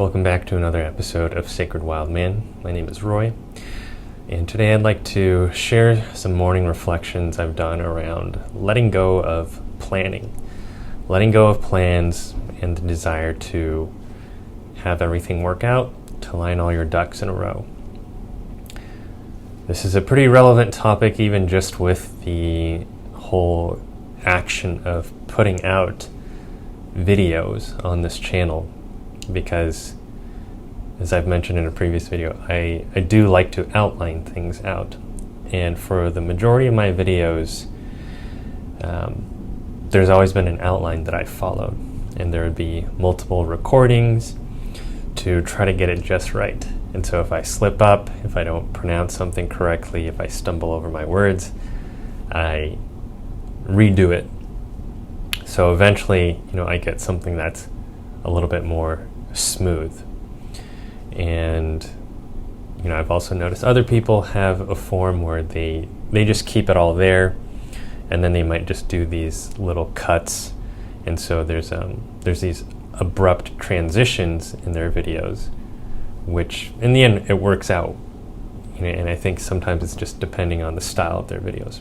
welcome back to another episode of Sacred Wild Man. My name is Roy, and today I'd like to share some morning reflections I've done around letting go of planning. Letting go of plans and the desire to have everything work out, to line all your ducks in a row. This is a pretty relevant topic even just with the whole action of putting out videos on this channel, because as I've mentioned in a previous video, I do like to outline things out, and for the majority of my videos there's always been an outline that I followed, and there would be multiple recordings to try to get it just right. And so if I slip up, if I don't pronounce something correctly, if I stumble over my words, I redo it. So eventually, I get something that's a little bit more smooth. And, I've also noticed other people have a form where they just keep it all there, and then they might just do these little cuts. And so there's these abrupt transitions in their videos, which in the end, it works out. And I think sometimes it's just depending on the style of their videos.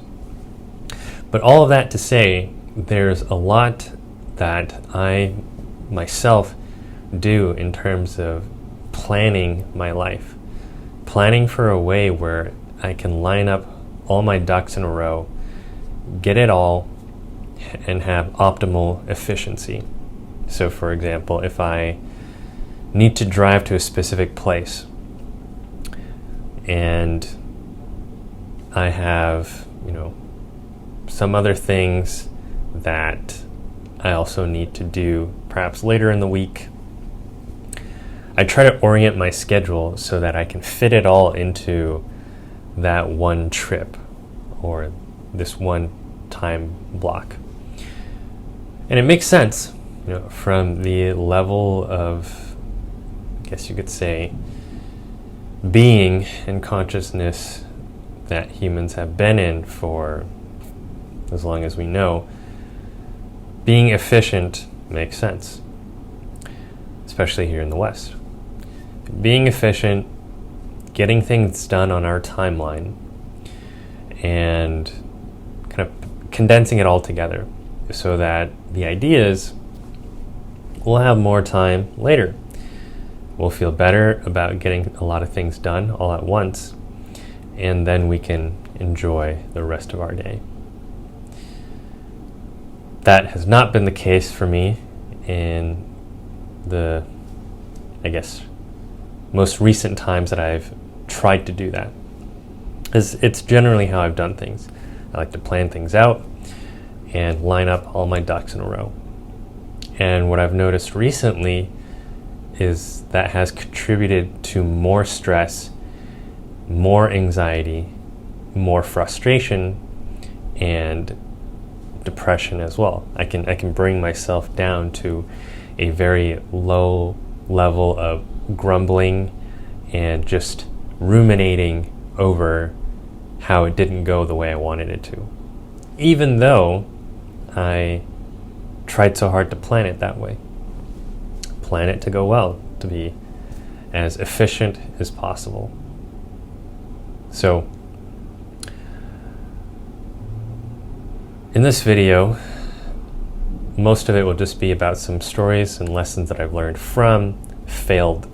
But all of that to say, there's a lot that I myself do in terms of planning my life, planning for a way where I can line up all my ducks in a row, get it all, and have optimal efficiency. So for example, if I need to drive to a specific place and I have, some other things that I also need to do perhaps later in the week, I try to orient my schedule so that I can fit it all into that one trip or this one time block. And it makes sense, from the level of, I guess you could say, being and consciousness that humans have been in for as long as we know. Being efficient makes sense, especially here in the West. Being efficient, getting things done on our timeline, and kind of condensing it all together so that the idea is we'll have more time later. We'll feel better about getting a lot of things done all at once, and then we can enjoy the rest of our day. That has not been the case for me in the, most recent times that I've tried to do that. It's generally how I've done things. I like to plan things out and line up all my ducks in a row. And what I've noticed recently is that has contributed to more stress, more anxiety, more frustration, and depression as well. I can bring myself down to a very low level of grumbling and just ruminating over how it didn't go the way I wanted it to, even though I tried so hard to plan it that way. Plan it to go well, to be as efficient as possible. So in this video, most of it will just be about some stories and lessons that I've learned from failed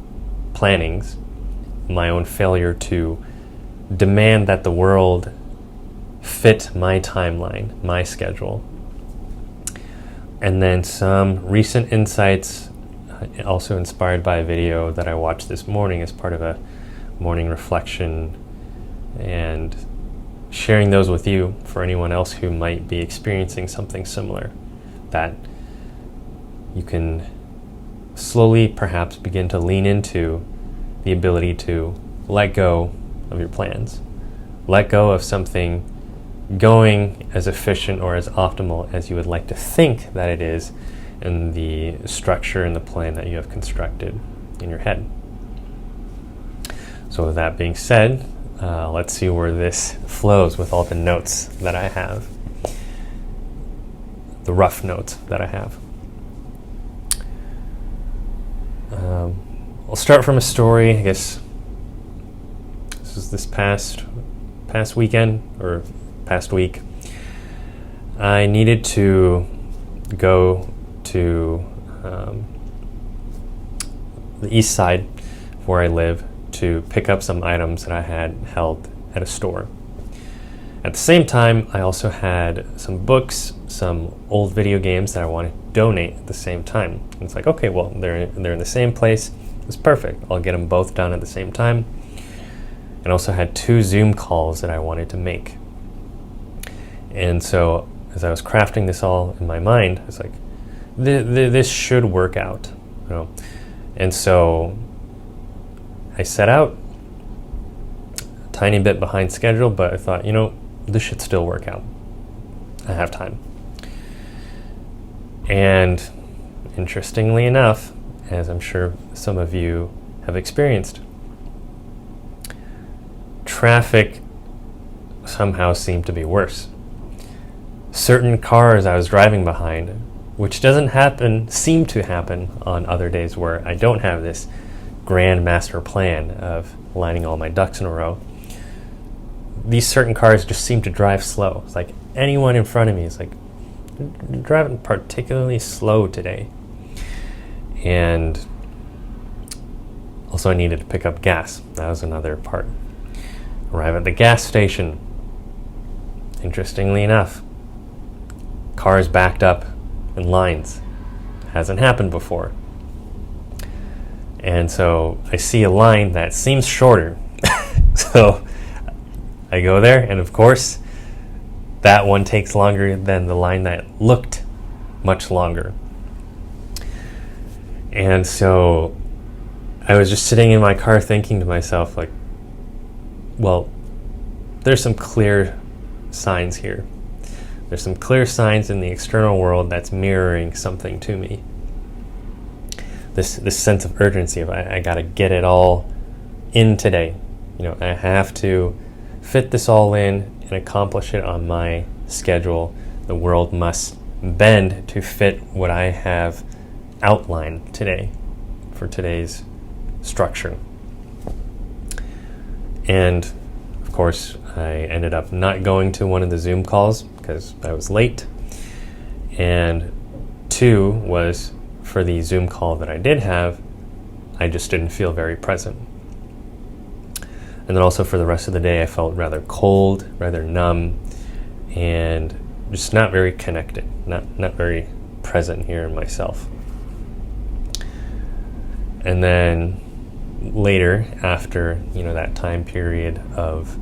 plannings, my own failure to demand that the world fit my timeline, my schedule, and then some recent insights, also inspired by a video that I watched this morning as part of a morning reflection, and sharing those with you for anyone else who might be experiencing something similar, that you can slowly perhaps begin to lean into the ability to let go of your plans, let go of something going as efficient or as optimal as you would like to think that it is in the structure and the plan that you have constructed in your head. So with that being said, let's see where this flows with all the notes that I have, the rough notes that I have. I'll start from a story. I guess this is this past weekend or past week. I needed to go to the east side where I live to pick up some items that I had held at a store. At the same time, I also had some books, some old video games that I wanted to donate at the same time. And it's like, okay, well, they're in the same place. It's perfect. I'll get them both done at the same time. And also had 2 Zoom calls that I wanted to make. And so as I was crafting this all in my mind, I was like, this should work out, you know. And so I set out a tiny bit behind schedule, but I thought, this should still work out. I have time. And interestingly enough, as I'm sure some of you have experienced, traffic somehow seemed to be worse. Certain cars I was driving behind, which seem to happen on other days where I don't have this grand master plan of lining all my ducks in a row. These certain cars just seem to drive slow. It's like anyone in front of me is like, you're driving particularly slow today. And also I needed to pick up gas. That was another part. Arrive at the gas station. Interestingly enough, cars backed up in lines. Hasn't happened before. And so I see a line that seems shorter. So I go there, and of course, that one takes longer than the line that looked much longer. And so I was just sitting in my car thinking to myself, like, well, there's some clear signs here. There's some clear signs in the external world that's mirroring something to me. This sense of urgency of I gotta get it all in today. I have to fit this all in and accomplish it on my schedule. The world must bend to fit what I have outlined today for today's structure. And of course, I ended up not going to one of the Zoom calls because I was late. And 2 was for the Zoom call that I did have, I just didn't feel very present. And then also for the rest of the day, I felt rather cold, rather numb, and just not very connected, not very present here in myself. And then later, after that time period of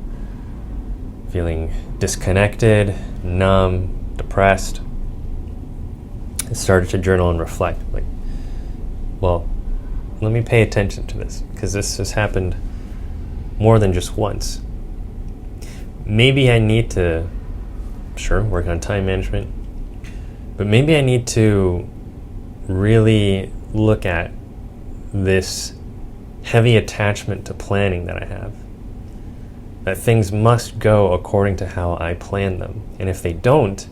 feeling disconnected, numb, depressed, I started to journal and reflect. Like, well, let me pay attention to this, because this has happened more than just once. Maybe I need to, work on time management, but maybe I need to really look at this heavy attachment to planning that I have. That things must go according to how I plan them. And if they don't,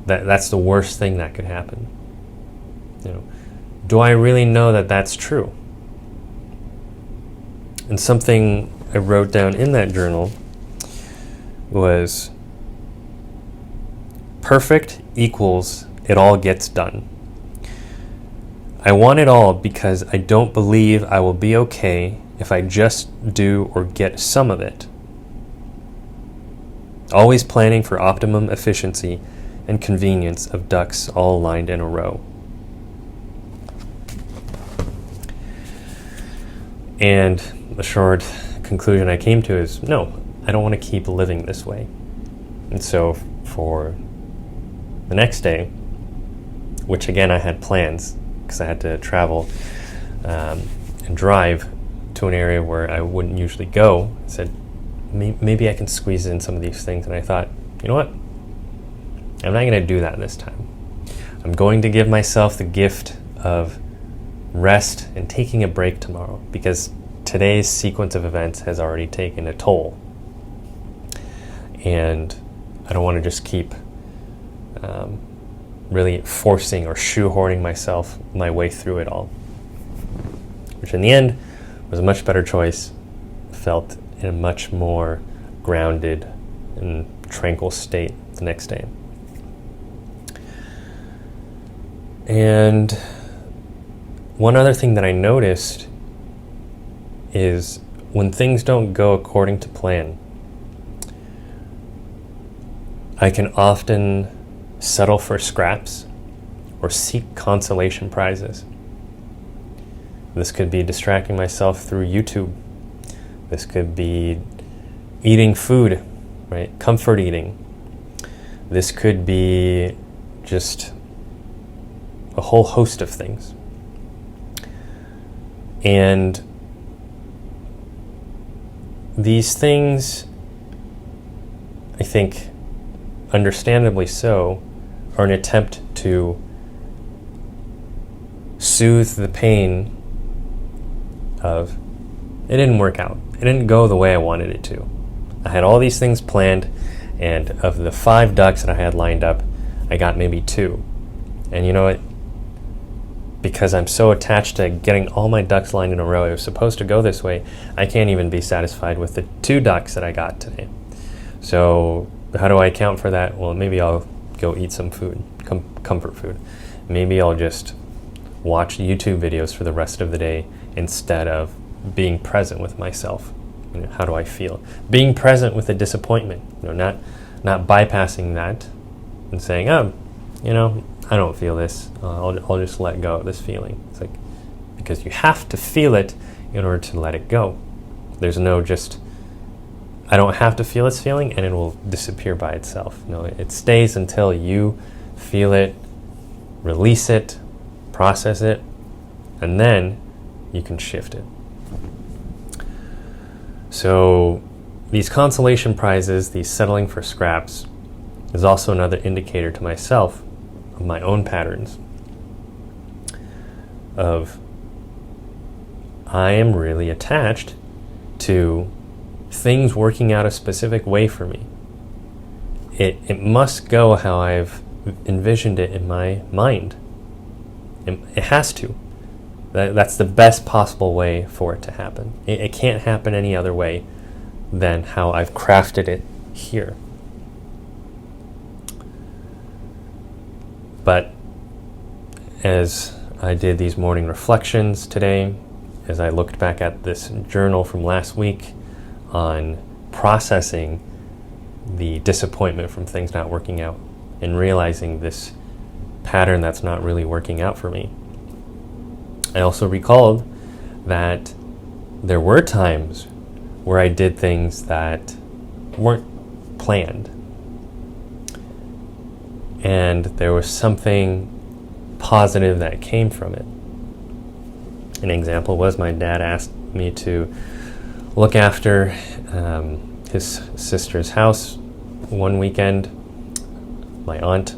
that's the worst thing that could happen. Do I really know that that's true? And something I wrote down in that journal was perfect equals it all gets done. I want it all because I don't believe I will be okay if I just do or get some of it. Always planning for optimum efficiency and convenience of ducks all lined in a row. And the short conclusion I came to is, no, I don't want to keep living this way. And so for the next day, which again I had plans because I had to travel and drive to an area where I wouldn't usually go, I said, maybe I can squeeze in some of these things. And I thought, you know what? I'm not going to do that this time. I'm going to give myself the gift of rest and taking a break tomorrow, because today's sequence of events has already taken a toll. And I don't want to just keep really forcing or shoehorning my way through it all. which in the end was a much better choice. Felt in a much more grounded and tranquil state the next day. And one other thing that I noticed is when things don't go according to plan, I can often settle for scraps or seek consolation prizes. This could be distracting myself through YouTube. This could be eating food, right? Comfort eating. This could be just a whole host of things. And these things, I think, understandably so, are an attempt to soothe the pain of, it didn't work out. It didn't go the way I wanted it to. I had all these things planned, and of the 5 ducks that I had lined up, I got maybe 2. And you know what? Because I'm so attached to getting all my ducks lined in a row, it was supposed to go this way, I can't even be satisfied with the 2 ducks that I got today. So how do I account for that? Well, maybe I'll go eat some food, comfort food. Maybe I'll just watch YouTube videos for the rest of the day instead of being present with myself. You know, how do I feel? Being present with the disappointment, not bypassing that and saying, oh, I don't feel this. I'll just let go of this feeling. It's like, because you have to feel it in order to let it go. There's no just, I don't have to feel this feeling and it will disappear by itself. No, it stays until you feel it, release it, process it, and then you can shift it. So these consolation prizes, these settling for scraps, is also another indicator to myself of my own patterns of I am really attached to things working out a specific way for me. It must go how I've envisioned it in my mind. It has to. That's the best possible way for it to happen. It can't happen any other way than how I've crafted it here. But as I did these morning reflections today, as I looked back at this journal from last week on processing the disappointment from things not working out and realizing this pattern that's not really working out for me, I also recalled that there were times where I did things that weren't planned. And there was something positive that came from it. An example was my dad asked me to look after his sister's house one weekend, my aunt,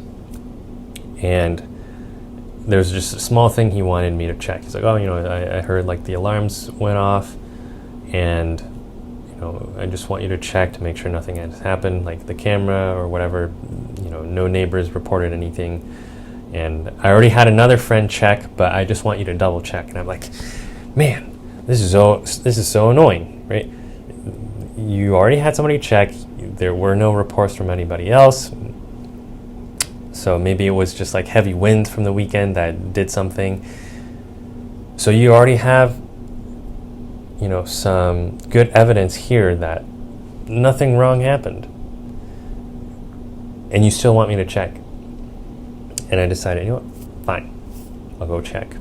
and there's just a small thing he wanted me to check. He's like, oh, I heard like the alarms went off, and I just want you to check to make sure nothing has happened, like the camera or whatever, no neighbors reported anything. And I already had another friend check, but I just want you to double check. And I'm like, man, this is so annoying, right? You already had somebody check. There were no reports from anybody else. So maybe it was just like heavy winds from the weekend that did something. So you already have, some good evidence here that nothing wrong happened. And you still want me to check. And I decided, fine, I'll go check.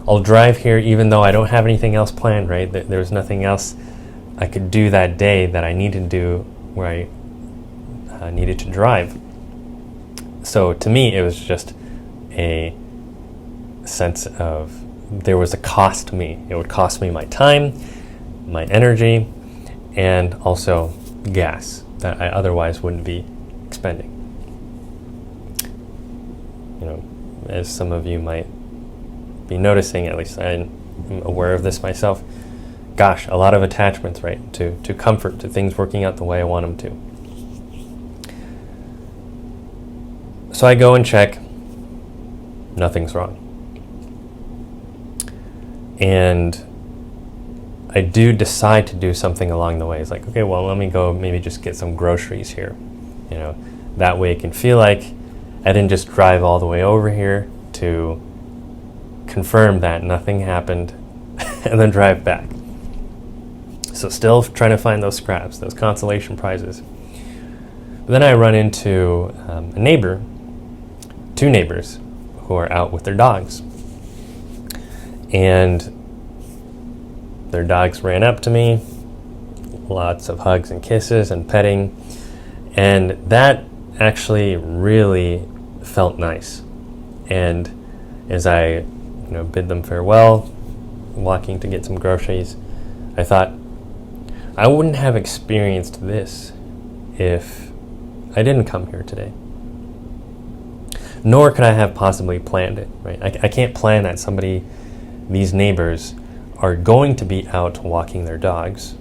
I'll drive here even though I don't have anything else planned, right? There's nothing else I could do that day that I needed to do where I needed to drive. So to me, it was just a sense of there was a cost to me. It would cost me my time, my energy, and also gas that I otherwise wouldn't be expending. As some of you might be noticing, at least I'm aware of this myself, gosh, a lot of attachments, right, to comfort, to things working out the way I want them to. So I go and check, nothing's wrong. And I do decide to do something along the way. It's like, okay, well, let me go maybe just get some groceries here. That way it can feel like I didn't just drive all the way over here to confirm that nothing happened and then drive back. So still trying to find those scraps, those consolation prizes. But then I run into two neighbors who are out with their dogs. And their dogs ran up to me, lots of hugs and kisses and petting. And that actually really felt nice. And as I bid them farewell, walking to get some groceries, I thought, I wouldn't have experienced this if I didn't come here today. Nor could I have possibly planned it, right? I can't plan that these neighbors are going to be out walking their dogs,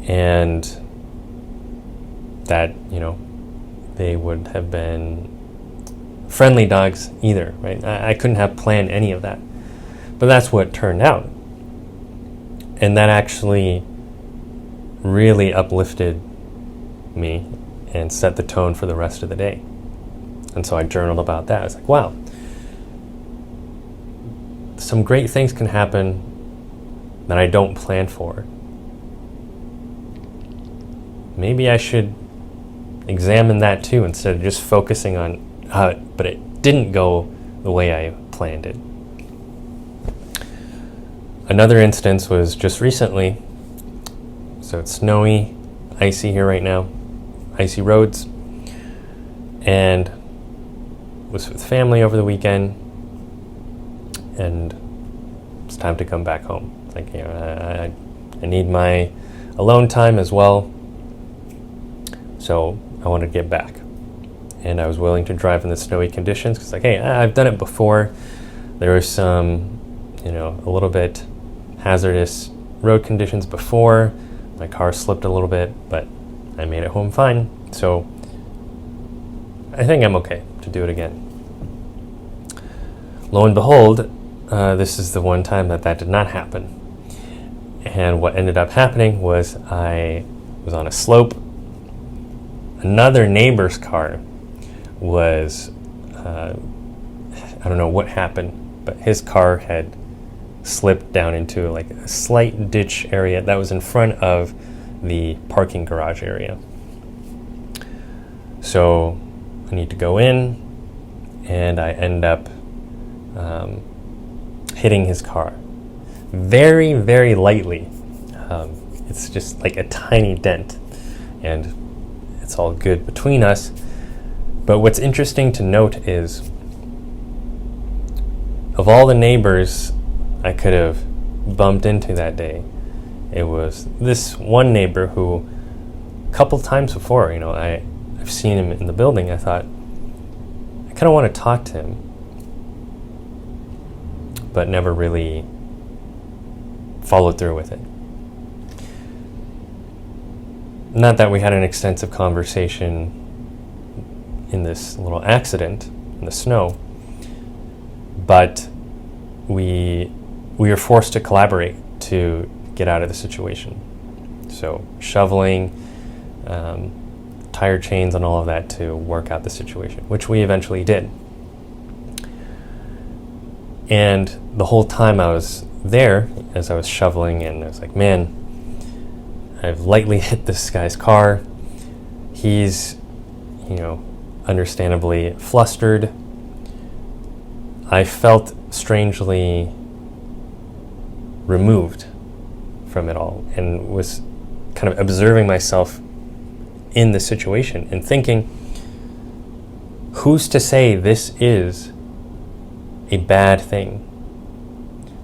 and that, they would have been friendly dogs either, right? I couldn't have planned any of that. But that's what turned out. And that actually really uplifted me and set the tone for the rest of the day. And so I journaled about that. I was like, wow, some great things can happen that I don't plan for. Maybe I should examine that too, instead of just focusing on how but it didn't go the way I planned it. Another instance was just recently. So it's snowy, icy here right now, icy roads, and was with family over the weekend, and it's time to come back home. Like, I need my alone time as well, so I wanted to get back. And I was willing to drive in the snowy conditions because, hey, I've done it before. There was some, a little bit hazardous road conditions before. My car slipped a little bit, but I made it home fine. So I think I'm okay to do it again. Lo and behold, this is the one time that did not happen. And what ended up happening was I was on a slope. Another neighbor's car was, I don't know what happened, but his car had slipped down into like a slight ditch area that was in front of the parking garage area. So I need to go in, and I end up hitting his car very, very lightly. It's just like a tiny dent, and it's all good between us. But what's interesting to note is, of all the neighbors I could have bumped into that day, it was this one neighbor who, a couple times before, I've seen him in the building. I thought, I kind of want to talk to him, but never really followed through with it. Not that we had an extensive conversation in this little accident in the snow, but we were forced to collaborate to get out of the situation. So shoveling, tire chains and all of that to work out the situation, which we eventually did. And the whole time I was there, as I was shoveling, and I was like, man, I've lightly hit this guy's car. He's, understandably flustered. I felt strangely removed from it all, and was kind of observing myself in the situation and thinking, who's to say this is a bad thing?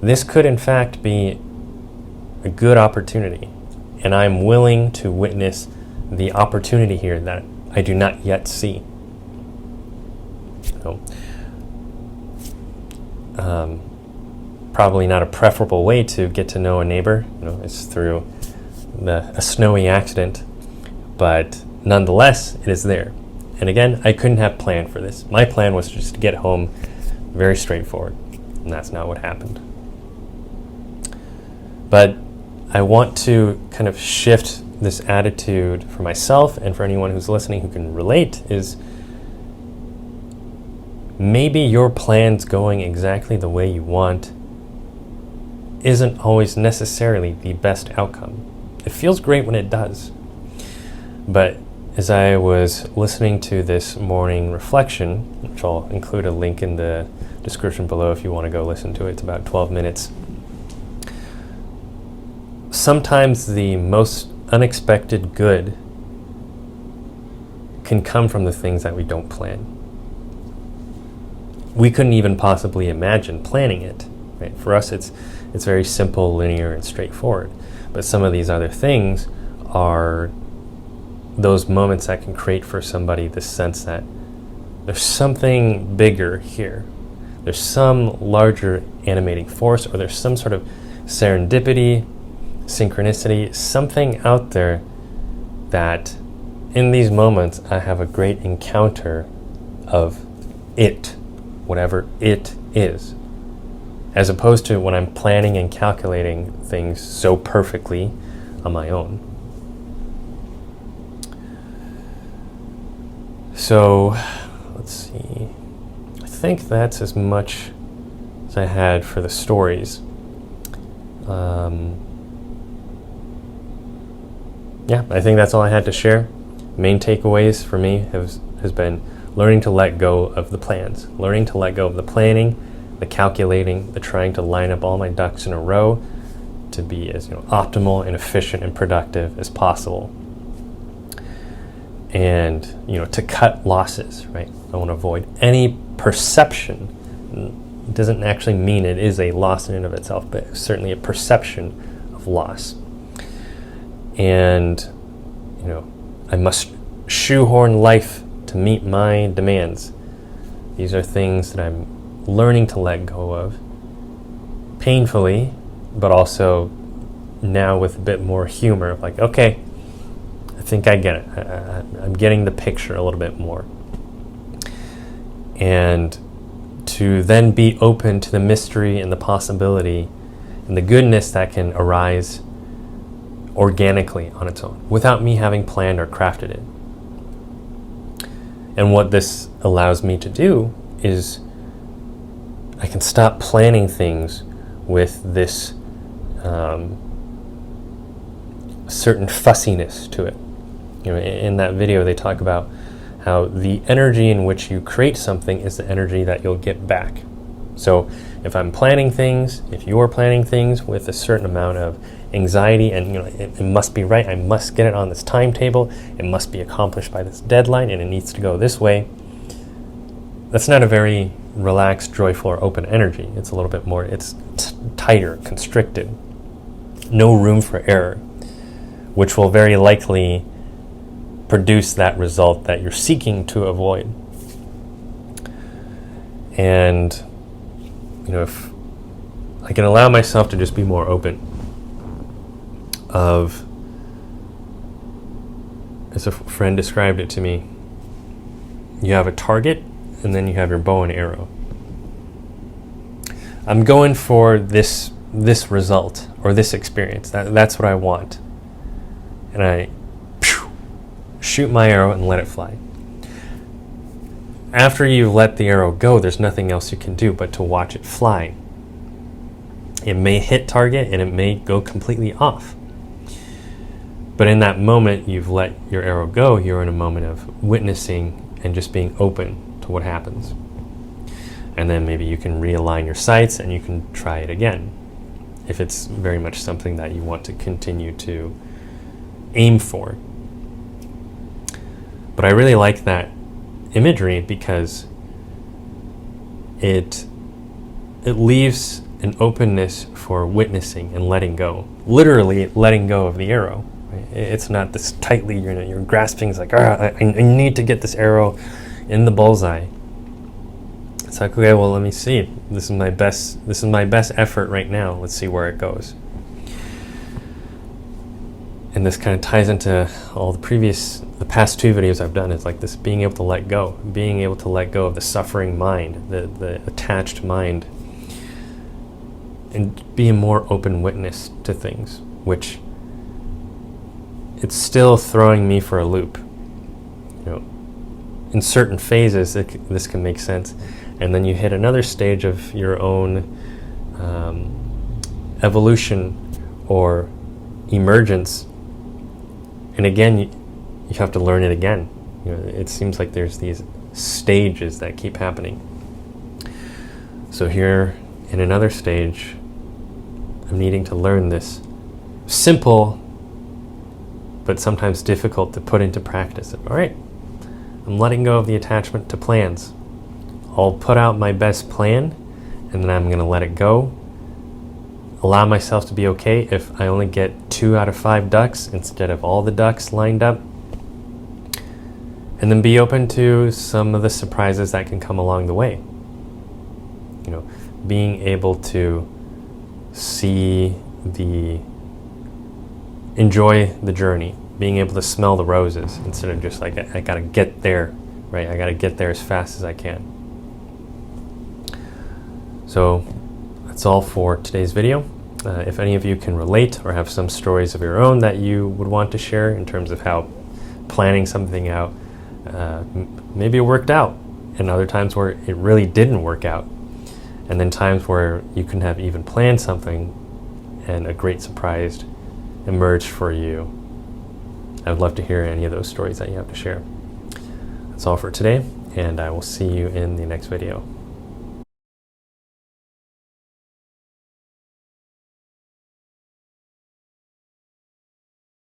This could in fact be a good opportunity, and I'm willing to witness the opportunity here that I do not yet see. So, probably not a preferable way to get to know a neighbor, is through a snowy accident, but nonetheless, it is there. And again, I couldn't have planned for this. My plan was just to get home, very straightforward, and that's not what happened. But I want to kind of shift this attitude for myself and for anyone who's listening who can relate, is maybe your plans going exactly the way you want isn't always necessarily the best outcome. It feels great when it does. But as I was listening to this morning reflection, which I'll include a link in the description below if you want to go listen to it, it's about 12 minutes. Sometimes the most unexpected good can come from the things that we don't plan. We couldn't even possibly imagine planning it. Right? For us, it's very simple, linear, and straightforward. But some of these other things are those moments that can create for somebody this sense that there's something bigger here. There's some larger animating force, or there's some sort of serendipity, synchronicity, something out there that in these moments I have a great encounter of it, whatever it is, as opposed to when I'm planning and calculating things so perfectly on my own. So, let's see. I think that's as much as I had for the stories. Yeah, I think that's all I had to share. Main takeaways for me has been learning to let go of the plans, learning to let go of the planning, the calculating, the trying to line up all my ducks in a row to be as optimal and efficient and productive as possible. And to cut losses, right? I want to avoid any perception. It doesn't actually mean it is a loss in and of itself, but certainly a perception of loss. And I must shoehorn life to meet my demands. These are things that I'm learning to let go of painfully, but also now with a bit more humor of like, okay, I think I get it. I'm getting the picture a little bit more. And to then be open to the mystery and the possibility and the goodness that can arise organically on its own, without me having planned or crafted it. And what this allows me to do is I can stop planning things with this certain fussiness to it. In that video they talk about how the energy in which you create something is the energy that you'll get back. So if I'm planning things, if you're planning things with a certain amount of anxiety and it must be right, I must get it on this timetable, it must be accomplished by this deadline, and it needs to go this way, that's not a very relaxed, joyful, or open energy. It's a little bit more, it's tighter, constricted, no room for error, which will very likely produce that result that you're seeking to avoid. And if I can allow myself to just be more open of, as a friend described it to me, you have a target and then you have your bow and arrow. I'm going for this result or this experience. That's what I want. And I shoot my arrow and let it fly. After you let the arrow go, there's nothing else you can do but to watch it fly. It may hit target and it may go completely off. But in that moment you've let your arrow go, you're in a moment of witnessing and just being open to what happens. And then maybe you can realign your sights and you can try it again, if it's very much something that you want to continue to aim for. But I really like that imagery because it leaves an openness for witnessing and letting go. Literally letting go of the arrow. Right? It's not this tightly, you're grasping, it's like, I need to get this arrow in the bullseye. It's like, okay, well, let me see. This is my best effort right now. Let's see where it goes. And this kind of ties into all the past two videos I've done. It's like this being able to let go of the suffering mind, the attached mind, and be a more open witness to things. which it's still throwing me for a loop. You know, in certain phases, this can make sense, and then you hit another stage of your own evolution or emergence, and again, you have to learn it again. You know, it seems like there's these stages that keep happening. So here, in another stage, I'm needing to learn this simple, but sometimes difficult to put into practice. All right, I'm letting go of the attachment to plans. I'll put out my best plan, and then I'm going to let it go. Allow myself to be okay if I only get 2 out of 5 ducks instead of all the ducks lined up. And then be open to some of the surprises that can come along the way. You know, being able to enjoy the journey, being able to smell the roses instead of just like, I gotta get there, right? I gotta get there as fast as I can. So that's all for today's video. If any of you can relate or have some stories of your own that you would want to share in terms of how planning something out, maybe it worked out, and other times where it really didn't work out, and then times where you couldn't have even planned something and a great surprise emerged for you. I would love to hear any of those stories that you have to share. That's all for today, and I will see you in the next video.